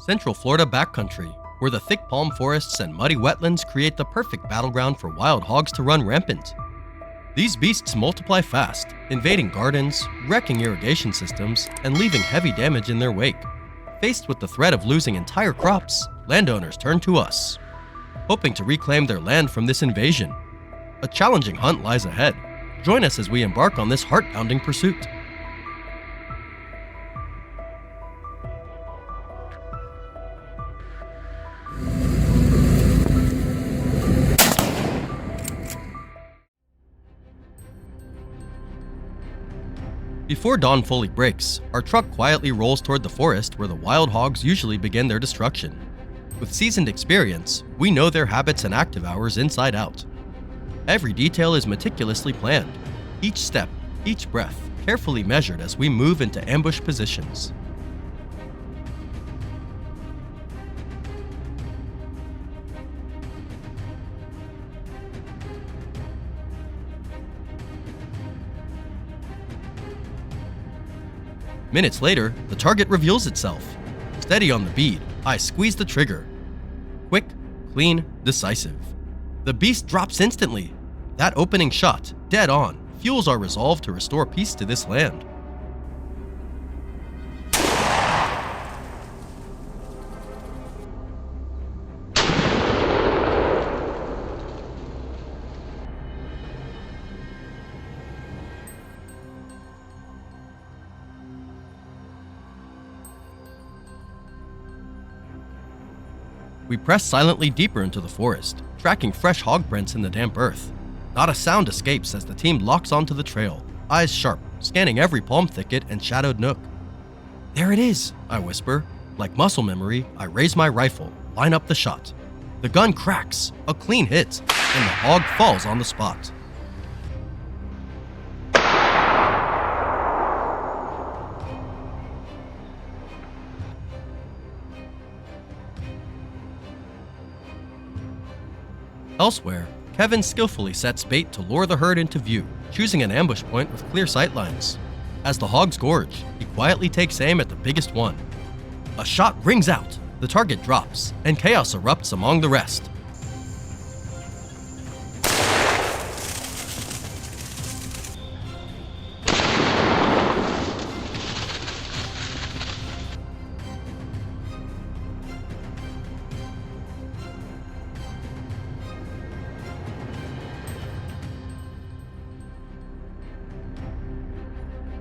Central Florida backcountry, where the thick palm forests and muddy wetlands create the perfect battleground for wild hogs to run rampant. These beasts multiply fast, invading gardens, wrecking irrigation systems, and leaving heavy damage in their wake. Faced with the threat of losing entire crops, landowners turn to us, hoping to reclaim their land from this invasion. A challenging hunt lies ahead. Join us as we embark on this heart-pounding pursuit. Before dawn fully breaks, our truck quietly rolls toward the forest where the wild hogs usually begin their destruction. With seasoned experience, we know their habits and active hours inside out. Every detail is meticulously planned, each step, each breath, carefully measured as we move into ambush positions. Minutes later, the target reveals itself. Steady on the bead, I squeeze the trigger. Quick, clean, decisive. The beast drops instantly. That opening shot, dead on, fuels our resolve to restore peace to this land. We press silently deeper into the forest, tracking fresh hog prints in the damp earth. Not a sound escapes as the team locks onto the trail, eyes sharp, scanning every palm thicket and shadowed nook. "There it is," I whisper. Like muscle memory, I raise my rifle, line up the shot. The gun cracks, a clean hit, and the hog falls on the spot. Elsewhere, Kevin skillfully sets bait to lure the herd into view, choosing an ambush point with clear sightlines. As the hogs gorge, he quietly takes aim at the biggest one. A shot rings out, the target drops, and chaos erupts among the rest.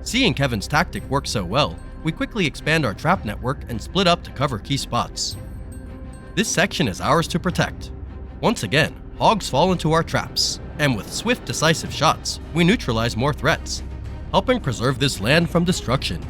Seeing Kevin's tactic work so well, we quickly expand our trap network and split up to cover key spots. This section is ours to protect. Once again, hogs fall into our traps, and with swift, decisive shots, we neutralize more threats, helping preserve this land from destruction.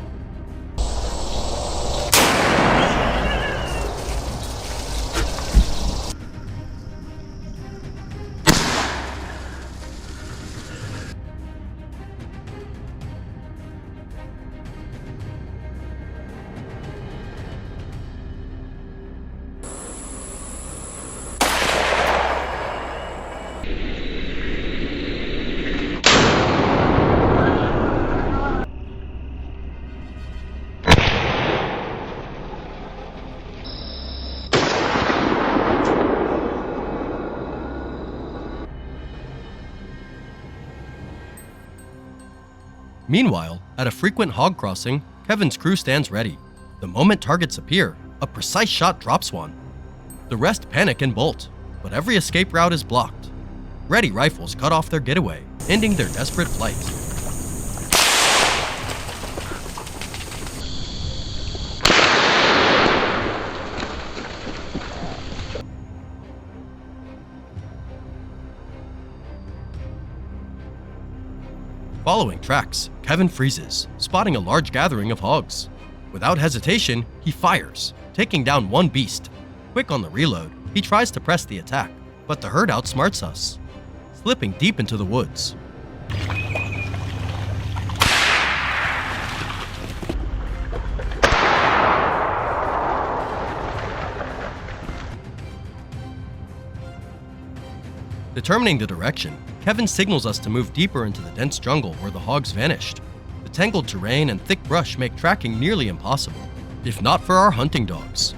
Meanwhile, at a frequent hog crossing, Kevin's crew stands ready. The moment targets appear, a precise shot drops one. The rest panic and bolt, but every escape route is blocked. Ready rifles cut off their getaway, ending their desperate flight. Following tracks, Kevin freezes, spotting a large gathering of hogs. Without hesitation, he fires, taking down one beast. Quick on the reload, he tries to press the attack, but the herd outsmarts us, slipping deep into the woods. Determining the direction, Kevin signals us to move deeper into the dense jungle where the hogs vanished. The tangled terrain and thick brush make tracking nearly impossible, if not for our hunting dogs.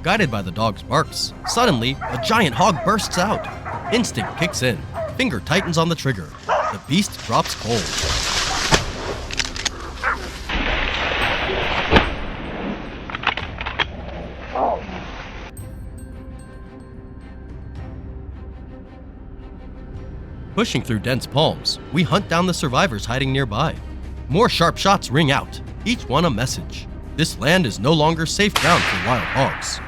Guided by the dog's barks, suddenly, a giant hog bursts out. Instinct kicks in. Finger tightens on the trigger. The beast drops cold. Pushing through dense palms, we hunt down the survivors hiding nearby. More sharp shots ring out, each one a message. This land is no longer safe ground for wild hogs.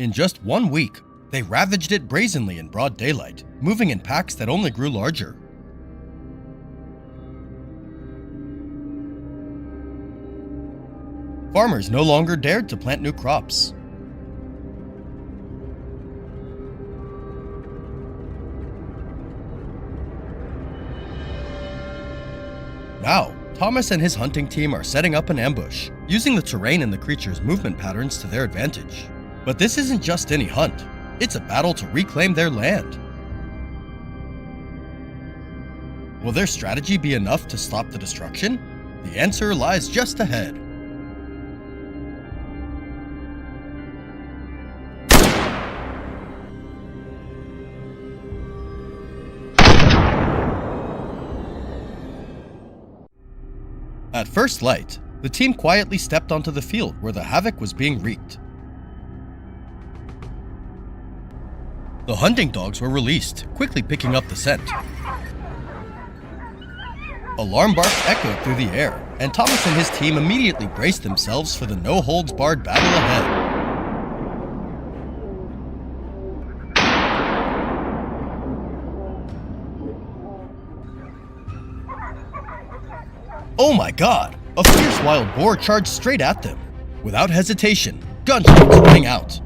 In just 1 week, they ravaged it brazenly in broad daylight, moving in packs that only grew larger. Farmers no longer dared to plant new crops. Now, Thomas and his hunting team are setting up an ambush, using the terrain and the creature's movement patterns to their advantage. But this isn't just any hunt, it's a battle to reclaim their land. Will their strategy be enough to stop the destruction? The answer lies just ahead. At first light, the team quietly stepped onto the field where the havoc was being wreaked. The hunting dogs were released, quickly picking up the scent. Alarm barks echoed through the air, and Thomas and his team immediately braced themselves for the no-holds-barred battle ahead. Oh my god! A fierce wild boar charged straight at them. Without hesitation, gunshots rang out.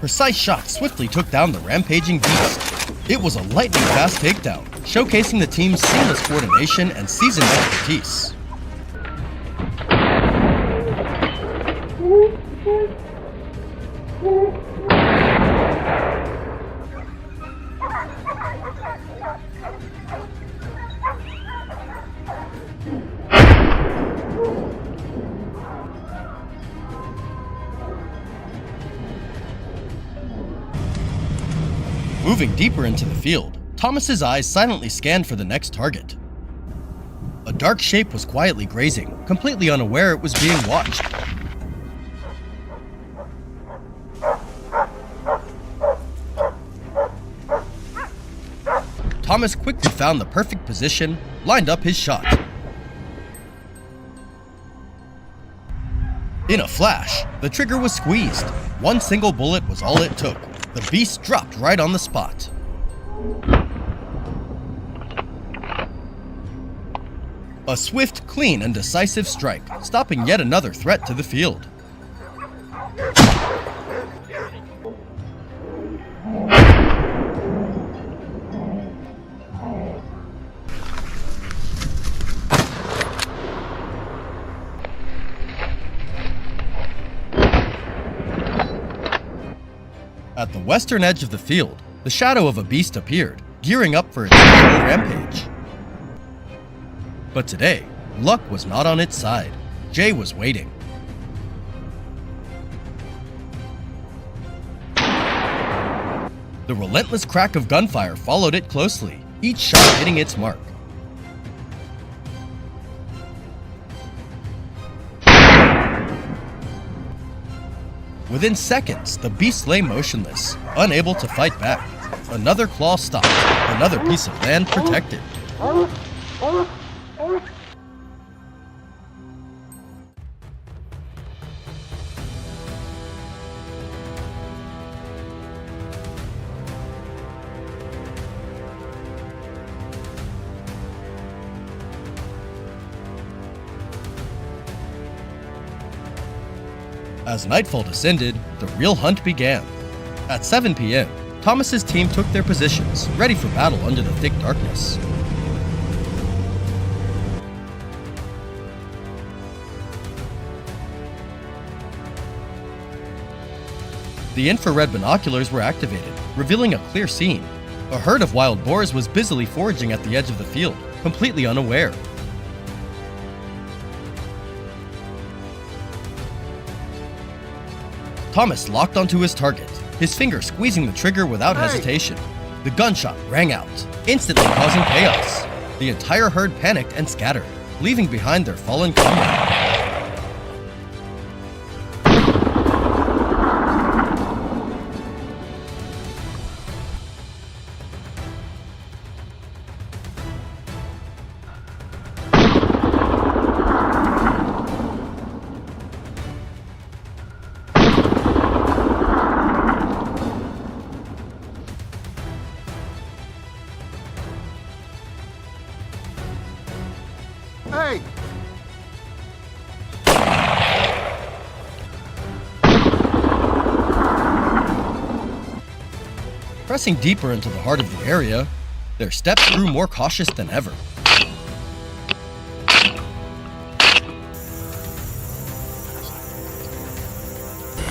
Precise shots swiftly took down the rampaging beast. It was a lightning-fast takedown, showcasing the team's seamless coordination and seasoned expertise. Moving deeper into the field, Thomas's eyes silently scanned for the next target. A dark shape was quietly grazing, completely unaware it was being watched. Thomas quickly found the perfect position, lined up his shot. In a flash, the trigger was squeezed. One single bullet was all it took. The beast dropped right on the spot. A swift, clean, and decisive strike, stopping yet another threat to the field. At the western edge of the field, the shadow of a beast appeared, gearing up for its usual rampage. But today, luck was not on its side. Jay was waiting. The relentless crack of gunfire followed it closely, each shot hitting its mark. Within seconds, the beast lay motionless, unable to fight back. Another claw stopped, another piece of land protected. As nightfall descended, the real hunt began. At 7 p.m., Thomas's team took their positions, ready for battle under the thick darkness. The infrared binoculars were activated, revealing a clear scene. A herd of wild boars was busily foraging at the edge of the field, completely unaware. Thomas locked onto his target, his finger squeezing the trigger without hesitation. The gunshot rang out, instantly causing chaos. The entire herd panicked and scattered, leaving behind their fallen comrade. Pressing deeper into the heart of the area, their steps grew more cautious than ever.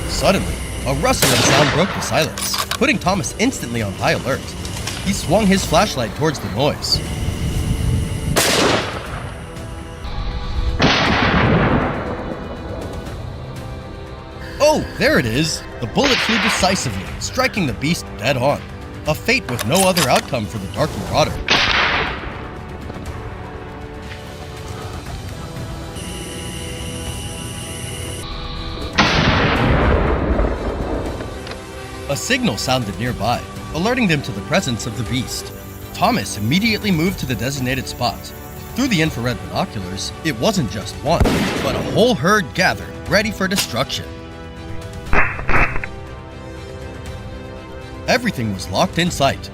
Suddenly, a rustling sound broke the silence, putting Thomas instantly on high alert. He swung his flashlight towards the noise. Oh, there it is! The bullet flew decisively, striking the beast dead on. A fate with no other outcome for the Dark Marauder. A signal sounded nearby, alerting them to the presence of the beast. Thomas immediately moved to the designated spot. Through the infrared binoculars, it wasn't just one, but a whole herd gathered, ready for destruction. Everything was locked in sight.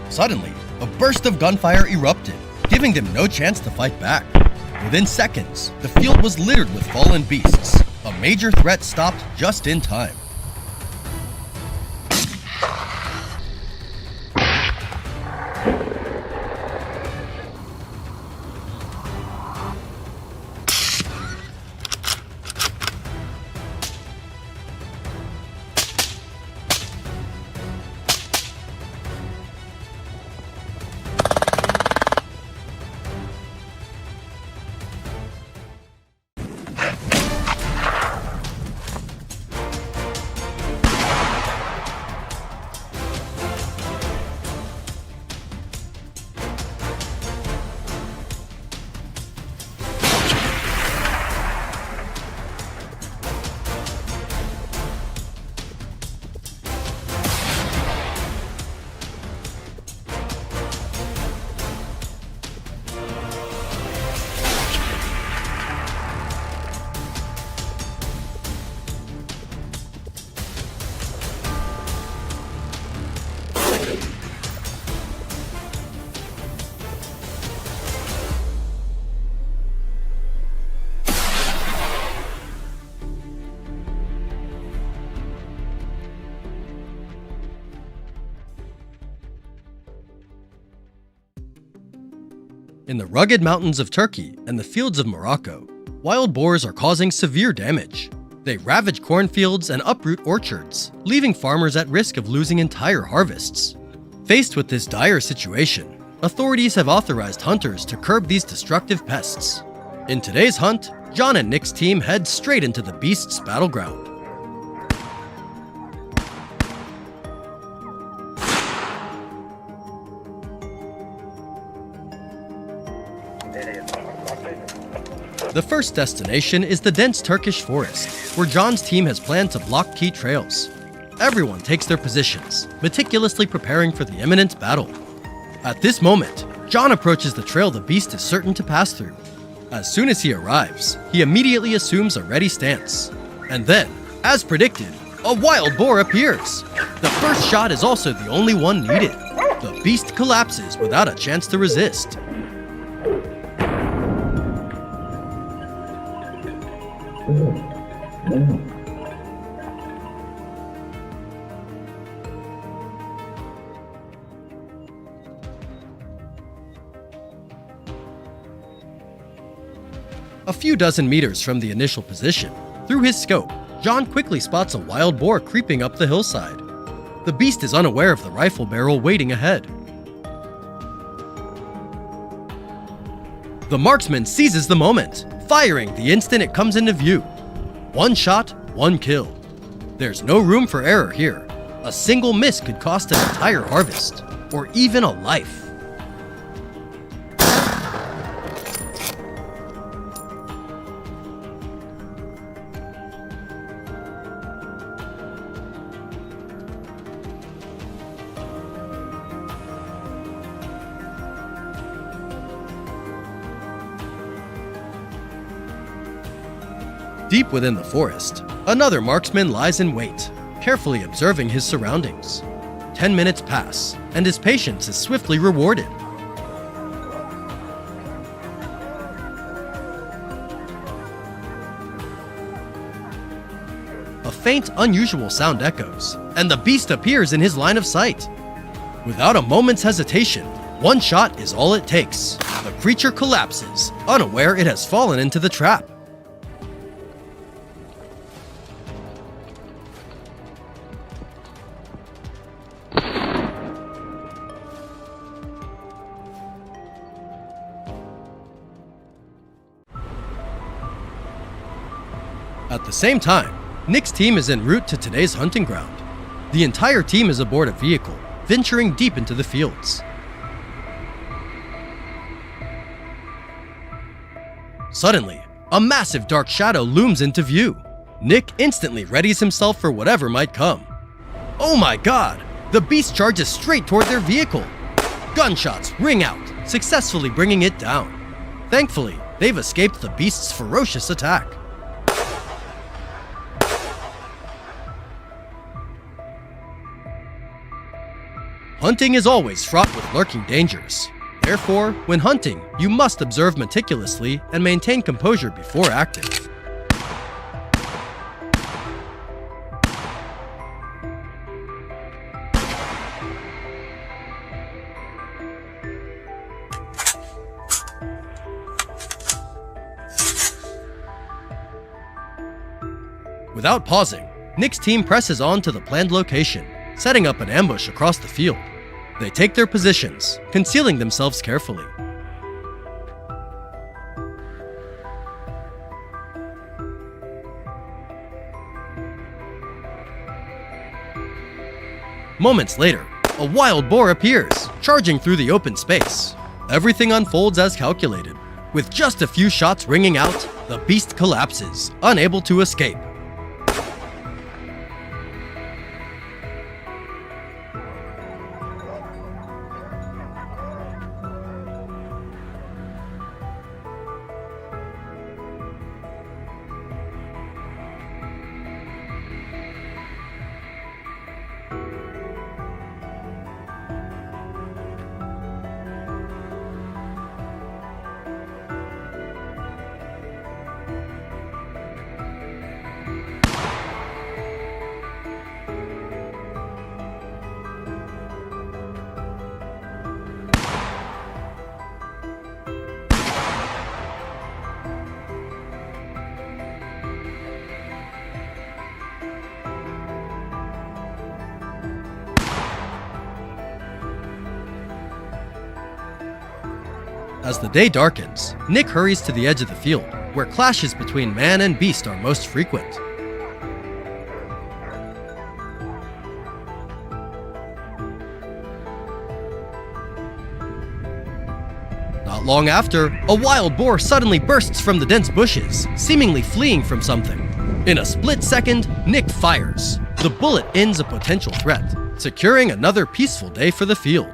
Suddenly, a burst of gunfire erupted, giving them no chance to fight back. Within seconds, the field was littered with fallen beasts. A major threat stopped just in time. In the rugged mountains of Turkey and the fields of Morocco, wild boars are causing severe damage. They ravage cornfields and uproot orchards, leaving farmers at risk of losing entire harvests. Faced with this dire situation, authorities have authorized hunters to curb these destructive pests. In today's hunt, John and Nick's team head straight into the beast's battleground. The first destination is the dense Turkish forest, where John's team has planned to block key trails. Everyone takes their positions, meticulously preparing for the imminent battle. At this moment, John approaches the trail the beast is certain to pass through. As soon as he arrives, he immediately assumes a ready stance. And then, as predicted, a wild boar appears. The first shot is also the only one needed. The beast collapses without a chance to resist. A few dozen meters from the initial position, through his scope, John quickly spots a wild boar creeping up the hillside. The beast is unaware of the rifle barrel waiting ahead. The marksman seizes the moment, firing the instant it comes into view. One shot, one kill. There's no room for error here. A single miss could cost an entire harvest, or even a life. Deep within the forest, another marksman lies in wait, carefully observing his surroundings. 10 minutes pass, and his patience is swiftly rewarded. A faint, unusual sound echoes, and the beast appears in his line of sight. Without a moment's hesitation, one shot is all it takes. The creature collapses, unaware it has fallen into the trap. At the same time, Nick's team is en route to today's hunting ground. The entire team is aboard a vehicle, venturing deep into the fields. Suddenly, a massive dark shadow looms into view. Nick instantly readies himself for whatever might come. Oh my god! The beast charges straight toward their vehicle. Gunshots ring out, successfully bringing it down. Thankfully, they've escaped the beast's ferocious attack. Hunting is always fraught with lurking dangers. Therefore, when hunting, you must observe meticulously and maintain composure before acting. Without pausing, Nick's team presses on to the planned location, setting up an ambush across the field. They take their positions, concealing themselves carefully. Moments later, a wild boar appears, charging through the open space. Everything unfolds as calculated. With just a few shots ringing out, the beast collapses, unable to escape. As the day darkens, Nick hurries to the edge of the field, where clashes between man and beast are most frequent. Not long after, a wild boar suddenly bursts from the dense bushes, seemingly fleeing from something. In a split second, Nick fires. The bullet ends a potential threat, securing another peaceful day for the field.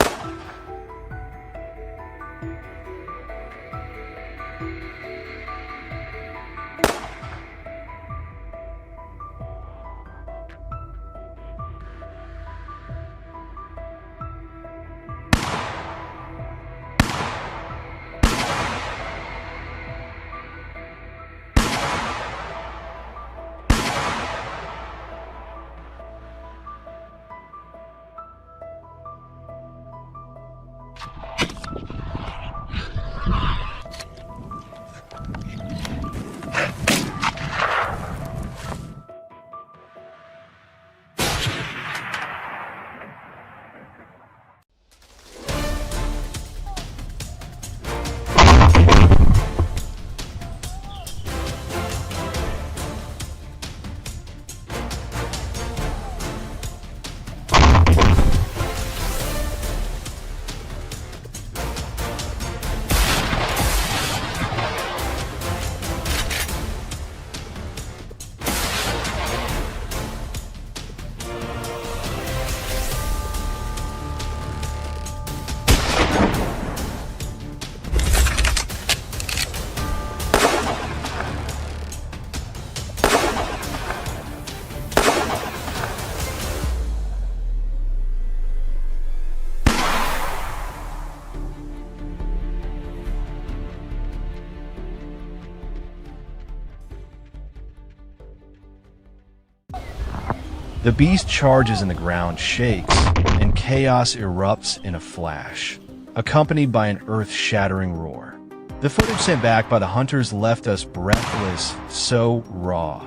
The beast charges and the ground shakes, and chaos erupts in a flash, accompanied by an earth-shattering roar. The footage sent back by the hunters left us breathless, so raw,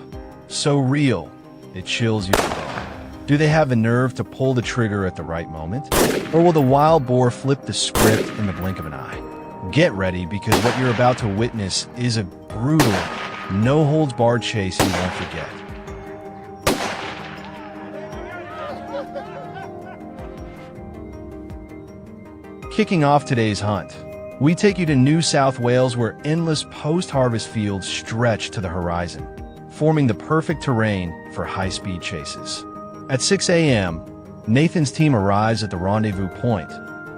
so real, it chills you to the bone. Do they have the nerve to pull the trigger at the right moment? Or will the wild boar flip the script in the blink of an eye? Get ready, because what you're about to witness is a brutal, no-holds-barred chase you won't forget. Kicking off today's hunt, we take you to New South Wales, where endless post-harvest fields stretch to the horizon, forming the perfect terrain for high-speed chases. At 6 a.m., Nathan's team arrives at the rendezvous point,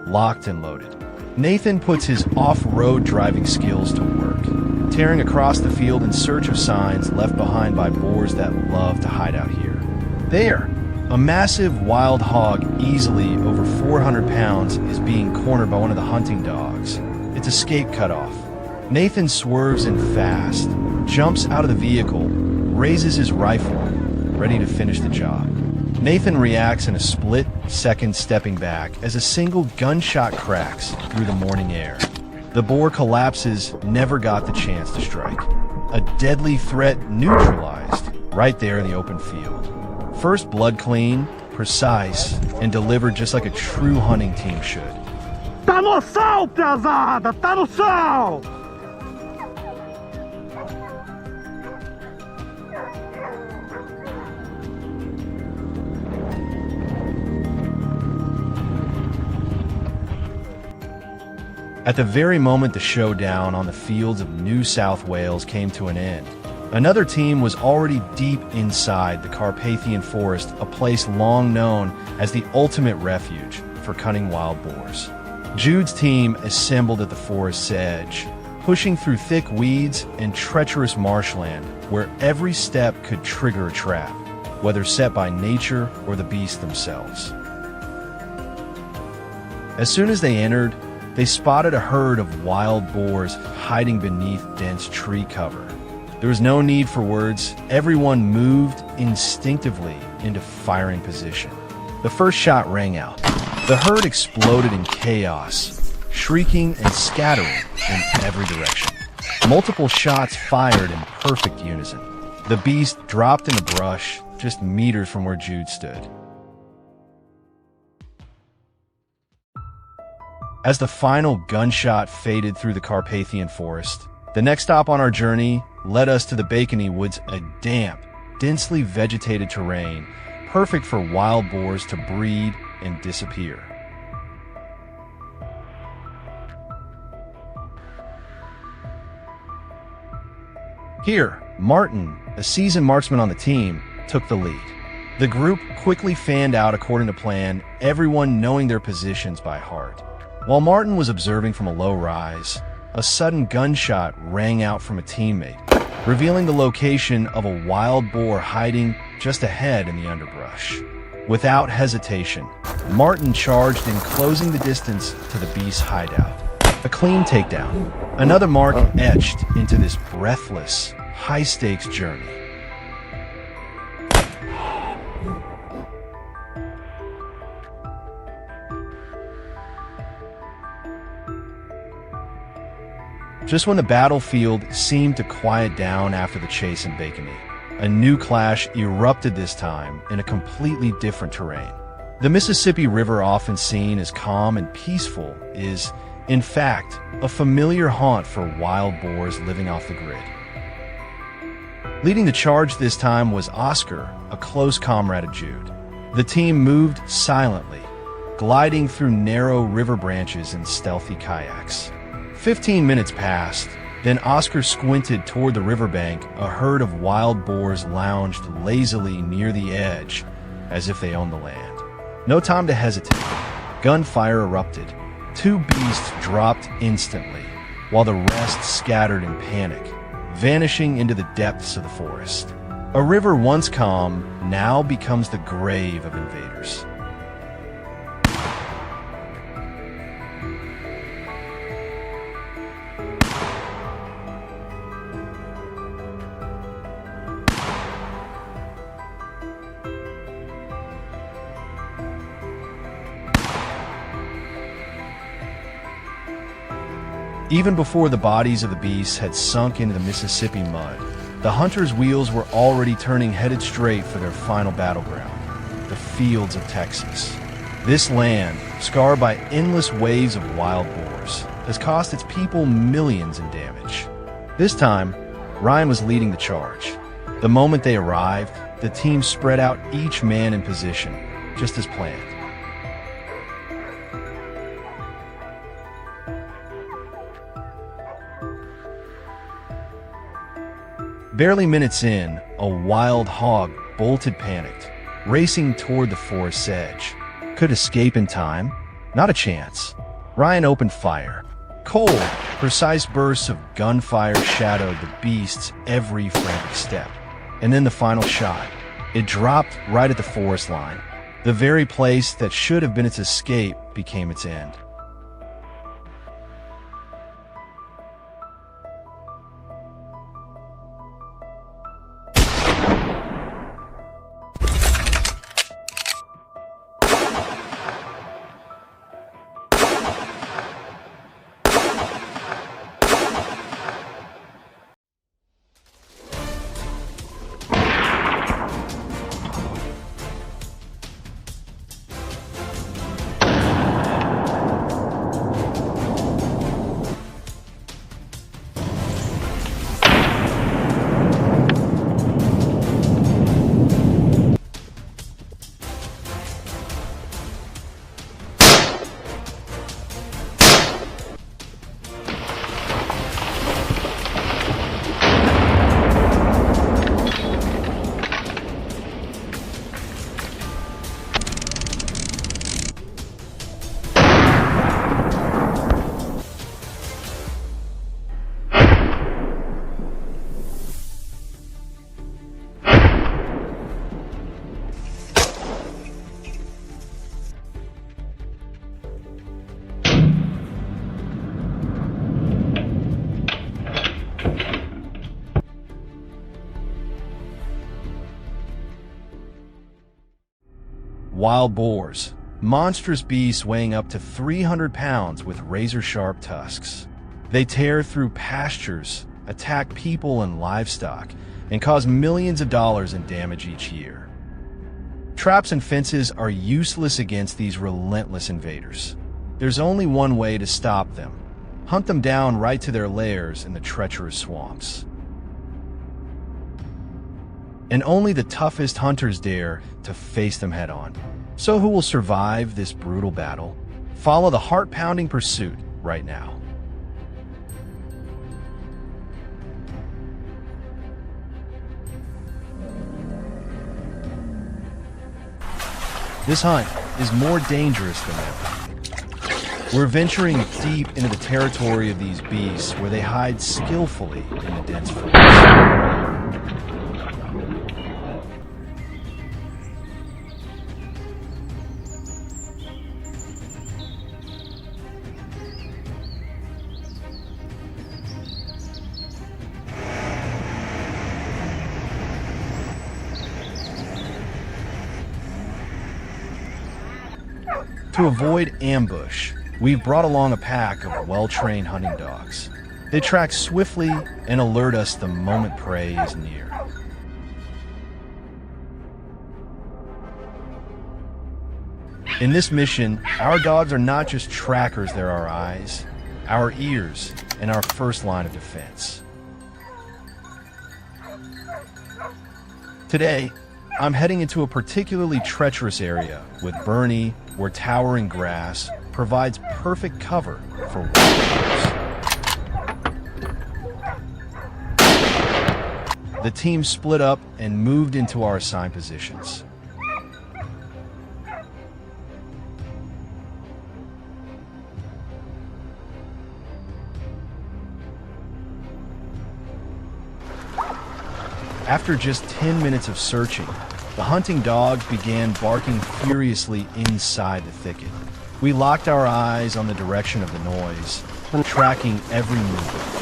locked and loaded. Nathan puts his off-road driving skills to work, tearing across the field in search of signs left behind by boars that love to hide out here. There, a massive wild hog, easily over 400 pounds, is being cornered by one of the hunting dogs. Its escape cut off. Nathan swerves in fast, jumps out of the vehicle, raises his rifle, ready to finish the job. Nathan reacts in a split second, stepping back as a single gunshot cracks through the morning air. The boar collapses, never got the chance to strike. A deadly threat neutralized right there in the open field. First blood clean, precise, and delivered just like a true hunting team should. Tá no sol, pesada! Tá no sol! At the very moment the showdown on the fields of New South Wales came to an end, another team was already deep inside the Carpathian Forest, a place long known as the ultimate refuge for cunning wild boars. Jude's team assembled at the forest's edge, pushing through thick weeds and treacherous marshland where every step could trigger a trap, whether set by nature or the beasts themselves. As soon as they entered, they spotted a herd of wild boars hiding beneath dense tree cover. There was no need for words. Everyone moved instinctively into firing position. The first shot rang out. The herd exploded in chaos, shrieking and scattering in every direction. Multiple shots fired in perfect unison. The beast dropped in the brush just meters from where Jude stood. As the final gunshot faded through the Carpathian Forest, the next stop on our journey led us to the Bacony Woods, a damp, densely vegetated terrain, perfect for wild boars to breed and disappear. Here, Martin, a seasoned marksman on the team, took the lead. The group quickly fanned out according to plan, everyone knowing their positions by heart. While Martin was observing from a low rise, a sudden gunshot rang out from a teammate, revealing the location of a wild boar hiding just ahead in the underbrush. Without hesitation, Martin charged in, closing the distance to the beast's hideout. A clean takedown, another mark etched into this breathless, high-stakes journey. Just when the battlefield seemed to quiet down after the chase in Bacony, a new clash erupted, this time in a completely different terrain. The Mississippi River, often seen as calm and peaceful, is, in fact, a familiar haunt for wild boars living off the grid. Leading the charge this time was Oscar, a close comrade of Jude. The team moved silently, gliding through narrow river branches in stealthy kayaks. 15 minutes passed, then Oscar squinted toward the riverbank. A herd of wild boars lounged lazily near the edge, as if they owned the land. No time to hesitate. Gunfire erupted. Two beasts dropped instantly, while the rest scattered in panic, vanishing into the depths of the forest. A river once calm now becomes the grave of invaders. Even before the bodies of the beasts had sunk into the Mississippi mud, the hunters' wheels were already turning, headed straight for their final battleground, the fields of Texas. This land, scarred by endless waves of wild boars, has cost its people millions in damage. This time, Ryan was leading the charge. The moment they arrived, the team spread out, each man in position, just as planned. Barely minutes in, a wild hog bolted panicked, racing toward the forest's edge. Could escape in time? Not a chance. Ryan opened fire. Cold, precise bursts of gunfire shadowed the beast's every frantic step. And then the final shot. It dropped right at the forest line. The very place that should have been its escape became its end. Wild boars, monstrous beasts weighing up to 300 pounds with razor-sharp tusks. They tear through pastures, attack people and livestock, and cause millions of dollars in damage each year. Traps and fences are useless against these relentless invaders. There's only one way to stop them: hunt them down right to their lairs in the treacherous swamps. And only the toughest hunters dare to face them head-on. So who will survive this brutal battle? Follow the heart-pounding pursuit right now. This hunt is more dangerous than ever. We're venturing deep into the territory of these beasts, where they hide skillfully in the dense forest. To avoid ambush, we've brought along a pack of well-trained hunting dogs. They track swiftly and alert us the moment prey is near. In this mission, our dogs are not just trackers, they're our eyes, our ears, and our first line of defense. Today, I'm heading into a particularly treacherous area with Bernie, where towering grass provides perfect cover for wild boars. The team split up and moved into our assigned positions. After just 10 minutes of searching, the hunting dogs began barking furiously inside the thicket. We locked our eyes on the direction of the noise, tracking every movement.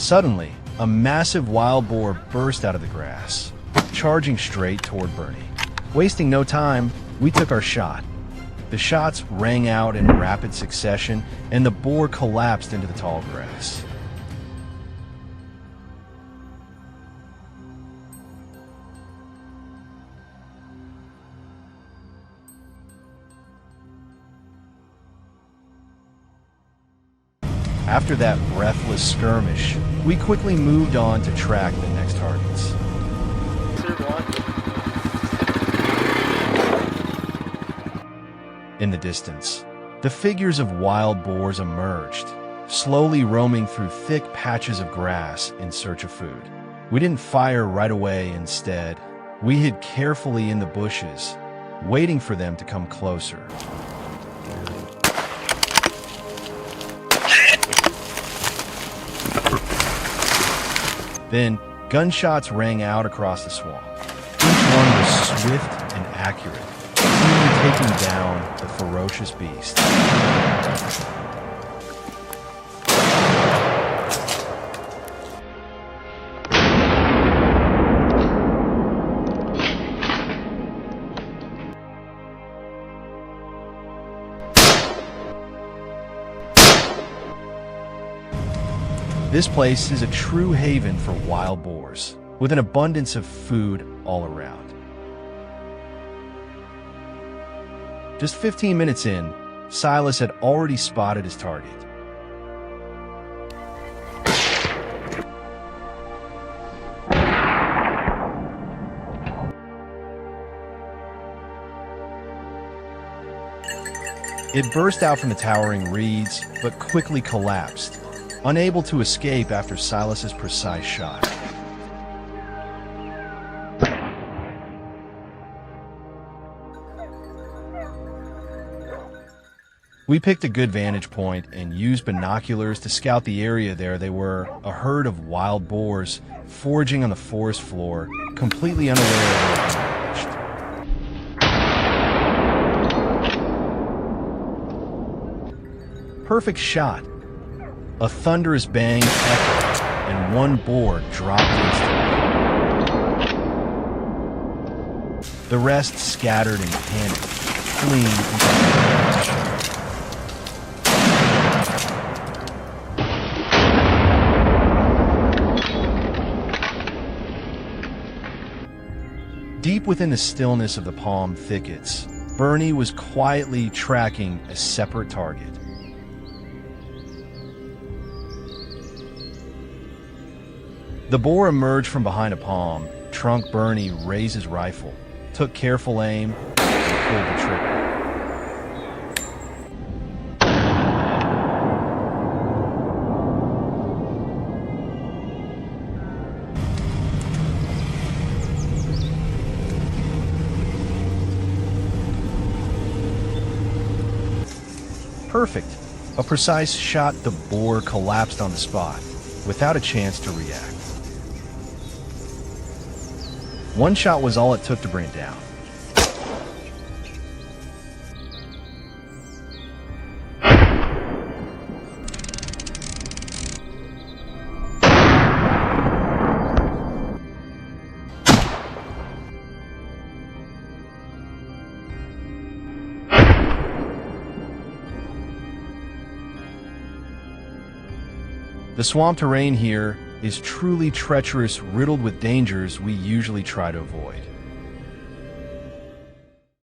Suddenly, a massive wild boar burst out of the grass, charging straight toward Bernie. Wasting no time, we took our shot. The shots rang out in rapid succession, and the boar collapsed into the tall grass. After that breathless skirmish, we quickly moved on to track the next targets. In the distance, the figures of wild boars emerged, slowly roaming through thick patches of grass in search of food. We didn't fire right away. Instead, we hid carefully in the bushes, waiting for them to come closer. Then, gunshots rang out across the swamp. Each one was swift and accurate, seemingly taking down the ferocious beast. This place is a true haven for wild boars, with an abundance of food all around. Just 15 minutes in, Silas had already spotted his target. It burst out from the towering reeds, but quickly collapsed, unable to escape after Silas's precise shot. We picked a good vantage point and used binoculars to scout the area there. They were a herd of wild boars foraging on the forest floor, completely unaware of what they approached. Perfect shot. A thunderous bang echoed, and one boar dropped instantly. The rest scattered in panic, fleeing into the brush. Deep within the stillness of the palm thickets, Bernie was quietly tracking a separate target. The boar emerged from behind a palm. Trunk Bernie raised his rifle, took careful aim, and pulled the trigger. Perfect. A precise shot, the boar collapsed on the spot, without a chance to react. One shot was all it took to bring it down. The swamp terrain here is truly treacherous, riddled with dangers we usually try to avoid.